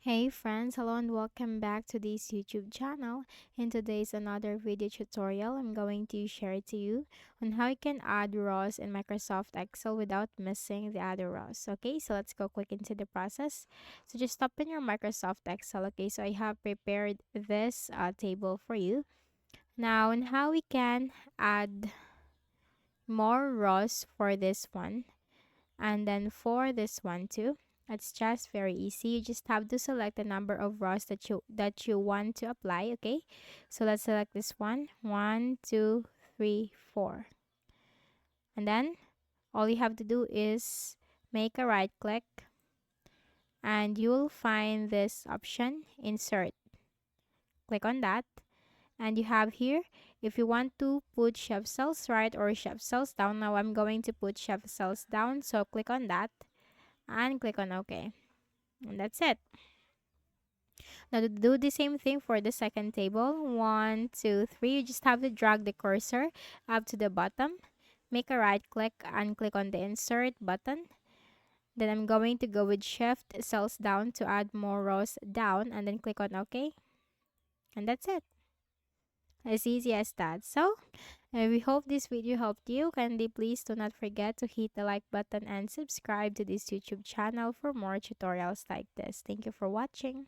Hey friends, hello and welcome back to this YouTube channel. In today's another video tutorial, I'm going to share to you on how you can add rows in Microsoft Excel without missing the other rows. Okay, so let's go quick into the process. So just open your Microsoft Excel. Okay, so I have prepared this table for you. Now, on how we can add more rows for this one. And then for this one too, it's just very easy. You just have to select the number of rows that you want to apply. Okay, so let's select this one. 1, 2, 3, 4. And then all you have to do is make a right click and you'll find this option, insert. Click on that. And you have here, if you want to put shelf cells right or shelf cells down. Now I'm going to put shelf cells down, so click on that and click on OK. And that's it. Now to do the same thing for the second table. 1, 2, 3. You just have to drag the cursor up to the bottom. Make a right click and click on the insert button. Then I'm going to go with shift cells down to add more rows down and then click on OK. And that's it. As easy as that. So, we hope this video helped you. Kindly please do not forget to hit the like button and subscribe to this YouTube channel for more tutorials like this. Thank you for watching.